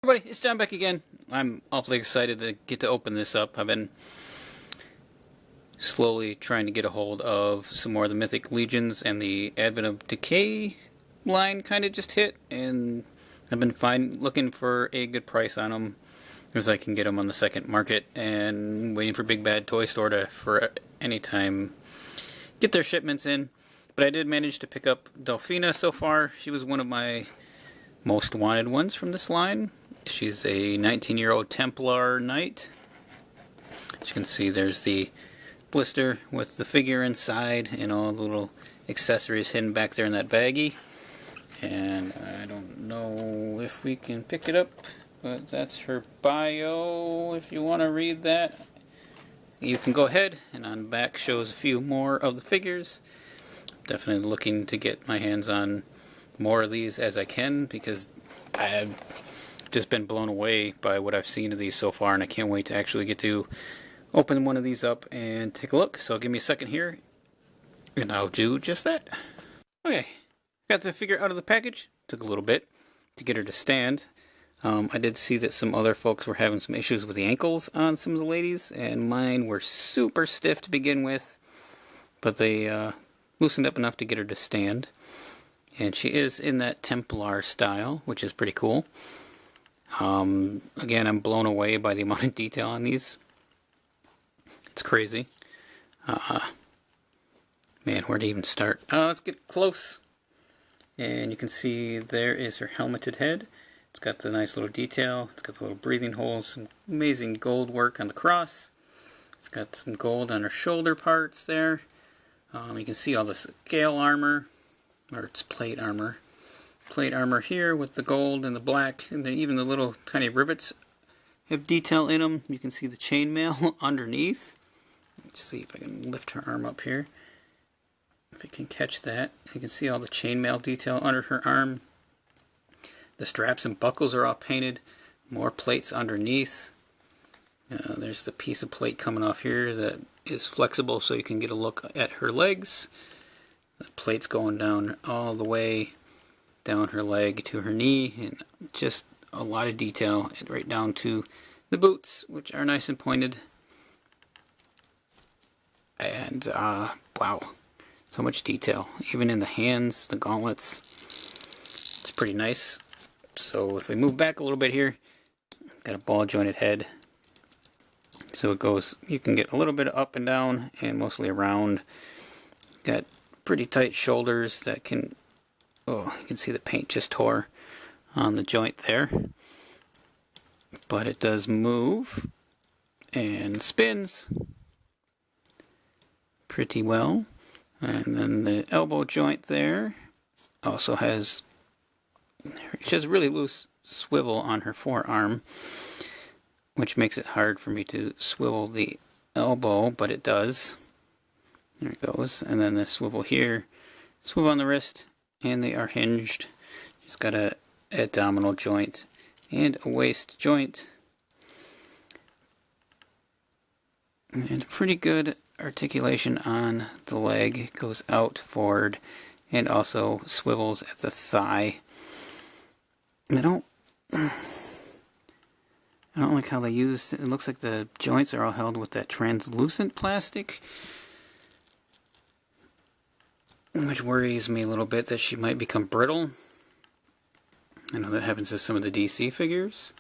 Everybody, it's John back again. I'm awfully excited to get to open this up. I've been slowly trying to get a hold of some more of the Mythic Legions, and the Advent of Decay line kind of just hit, and I've been looking for a good price on them as I can get them on the second market, and waiting for Big Bad Toy Store to, for any time, get their shipments in. But I did manage to pick up Delphina so far. She was one of my most wanted ones from this line. She's a 19-year-old Templar Knight. As you can see, there's the blister with the figure inside and all the little accessories hidden back there in that baggie. And I don't know if we can pick it up, but that's her bio. If you want to read that, you can go ahead. And on the back shows a few more of the figures. Definitely looking to get my hands on more of these as I can, because I've just been blown away by what I've seen of these so far, and I can't wait to actually get to open one of these up and take a look. So give me a second here and I'll do just that. Okay, got the figure out of the package. Took a little bit to get her to stand. I did see that some other folks were having some issues with the ankles on some of the ladies, and mine were super stiff to begin with, but they loosened up enough to get her to stand. And she is in that Templar style, which is pretty cool. Again, I'm blown away by the amount of detail on these. It's crazy. Man, where to even start? Let's get close. And you can see there is her helmeted head. It's got the nice little detail. It's got the little breathing holes, some amazing gold work on the cross. It's got some gold on her shoulder parts there. You can see all the scale armor, or it's plate armor. Plate armor here with the gold and the black, and even the little tiny rivets have detail in them. You can see the chainmail underneath. Let's see if I can lift her arm up here. If I can catch that. You can see all the chainmail detail under her arm. The straps and buckles are all painted. More plates underneath. There's the piece of plate coming off here that is flexible so you can get a look at her legs. The plate's going down all the way down her leg to her knee, and just a lot of detail, and right down to the boots, which are nice and pointed. And wow, so much detail, even in the hands, the gauntlets. It's pretty nice. So if we move back a little bit here, got a ball jointed head, so it goes, you can get a little bit up and down and mostly around. Got pretty tight shoulders that can, oh, you can see the paint just tore on the joint there. But it does move and spins pretty well. And then the elbow joint there also has, she has a really loose swivel on her forearm, which makes it hard for me to swivel the elbow, but it does. There it goes. And then the swivel here, swivel on the wrist, and they are hinged. She's got a abdominal joint and a waist joint. And pretty good articulation on the leg. It goes out, forward, and also swivels at the thigh. I don't like how they use, it looks like the joints are all held with that translucent plastic, which worries me a little bit that she might become brittle. I know that happens to some of the DC figures.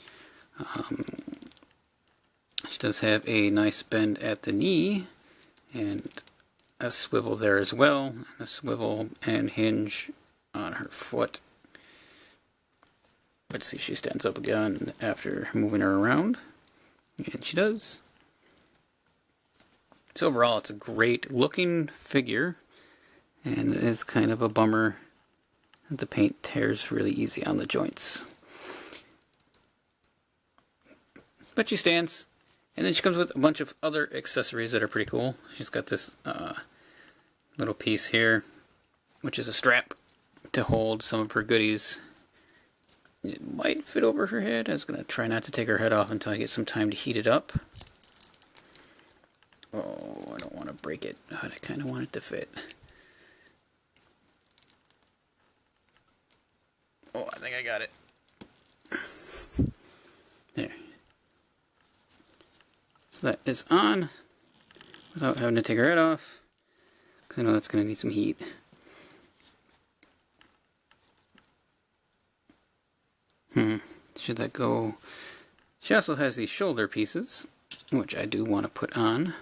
She does have a nice bend at the knee, and a swivel there as well, and a swivel and hinge on her foot. Let's see, she stands up again after moving her around, and she does. So overall, it's a great looking figure. And it is kind of a bummer that the paint tears really easy on the joints. But she stands. And then she comes with a bunch of other accessories that are pretty cool. She's got this little piece here, which is a strap to hold some of her goodies. It might fit over her head. I was going to try not to take her head off until I get some time to heat it up. Oh, I don't want to break it, but I kind of want it to fit. Oh, I think I got it. So that is on without having to take her head off, because I know that's going to need some heat. Should that go? She also has these shoulder pieces, which I do want to put on.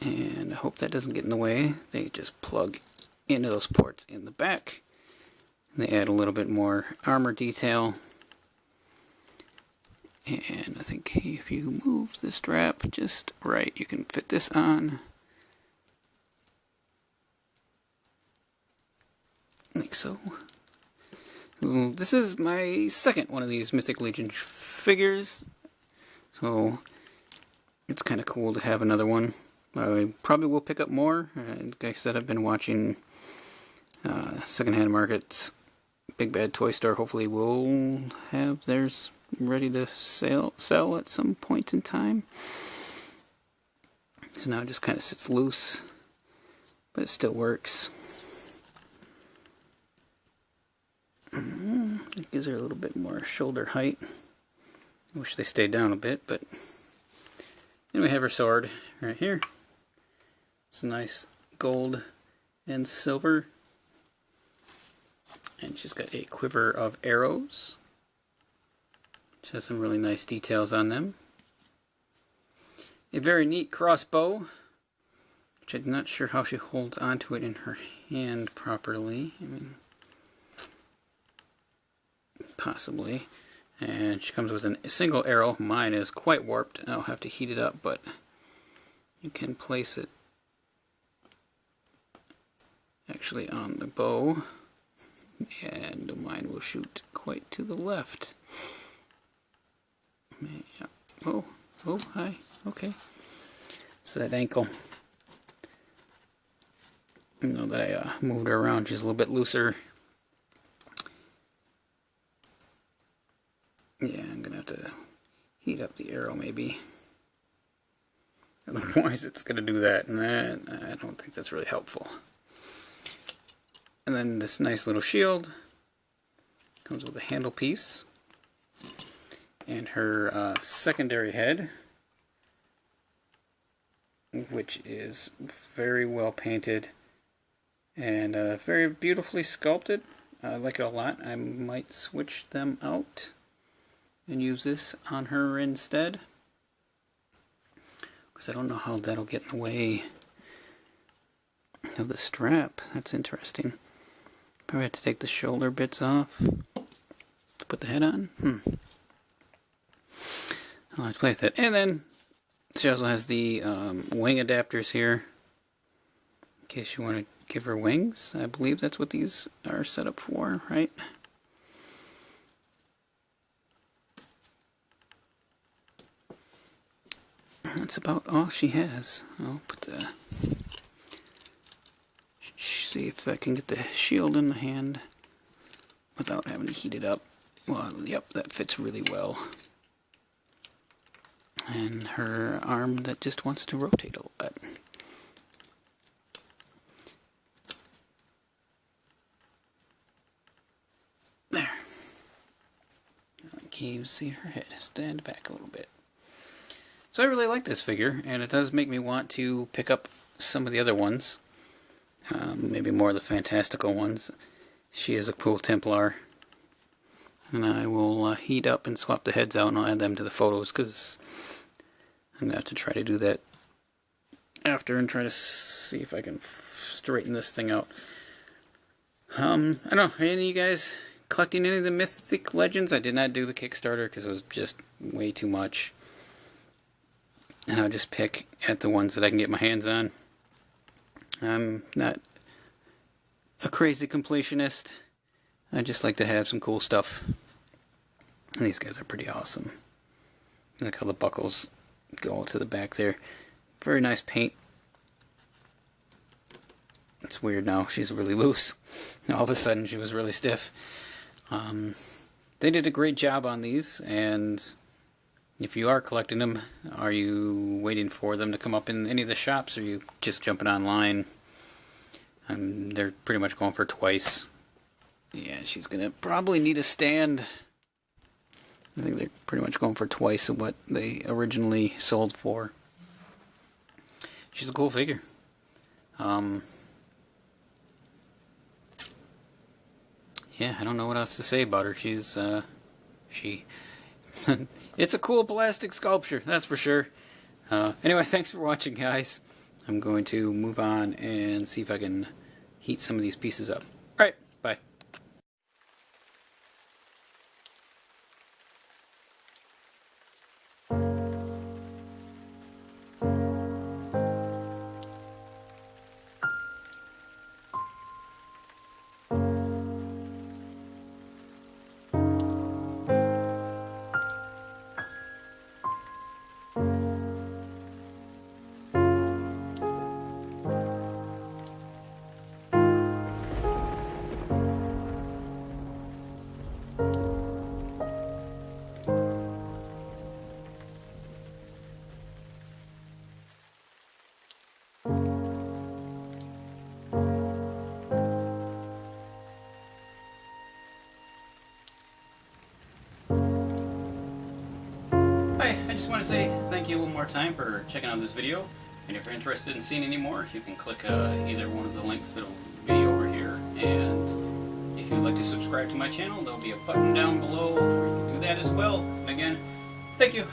And I hope that doesn't get in the way. They just plug into those ports in the back. And they add a little bit more armor detail. And I think if you move the strap just right, you can fit this on. Like so. This is my second one of these Mythic Legion figures. So it's kind of cool to have another one. I probably will pick up more. Like I said, I've been watching secondhand markets. Big Bad Toy Store hopefully will have theirs ready to sell at some point in time. So now it just kind of sits loose, but it still works. It gives her a little bit more shoulder height. I wish they stayed down a bit, but then we have her sword right here. It's a nice gold and silver. And she's got a quiver of arrows, which has some really nice details on them. A very neat crossbow, which I'm not sure how she holds onto it in her hand properly. I mean, possibly. And she comes with a single arrow. Mine is quite warped. I'll have to heat it up, but you can place it actually on the bow, and mine will shoot quite to the left. Yeah. Oh, hi. Okay. It's that ankle. You know that I moved her around. She's a little bit looser. Yeah, I'm gonna have to heat up the arrow maybe. Otherwise it's gonna do that, and I don't think that's really helpful. And then this nice little shield comes with a handle piece and her secondary head, which is very well painted and very beautifully sculpted. I like it a lot. I might switch them out and use this on her instead, because I don't know how that'll get in the way of the strap. That's interesting. Probably have to take the shoulder bits off to put the head on. I'll have to play with that. And then she also has the wing adapters here, in case you want to give her wings. I believe that's what these are set up for, right? That's about all she has. I'll put the... see if I can get the shield in the hand without having to heat it up. Well, yep, that fits really well. And her arm that just wants to rotate a lot. There. Can you see her head? Stand back a little bit. So I really like this figure, and it does make me want to pick up some of the other ones. Maybe more of the fantastical ones. She is a cool Templar. And I will heat up and swap the heads out, and I'll add them to the photos, because I'm going to have to try to do that after and try to see if I can straighten this thing out. I don't know, are any of you guys collecting any of the Mythic Legends? I did not do the Kickstarter because it was just way too much. And I'll just pick at the ones that I can get my hands on. I'm not a crazy completionist. I just like to have some cool stuff. And these guys are pretty awesome. Look how the buckles go to the back there. Very nice paint. It's weird now. She's really loose. All of a sudden she was really stiff. They did a great job on these, and if you are collecting them, are you waiting for them to come up in any of the shops, or are you just jumping online? They're pretty much going for twice. Yeah, she's going to probably need a stand. I think they're pretty much going for twice of what they originally sold for. She's a cool figure. Yeah, I don't know what else to say about her. She's, it's a cool plastic sculpture, that's for sure. Anyway, thanks for watching, guys. I'm going to move on and see if I can heat some of these pieces up. Alright, bye. Hi, I just want to say thank you one more time for checking out this video, and if you're interested in seeing any more, you can click either one of the links that'll be over here, and if you'd like to subscribe to my channel, there'll be a button down below where you can do that as well. And again, thank you.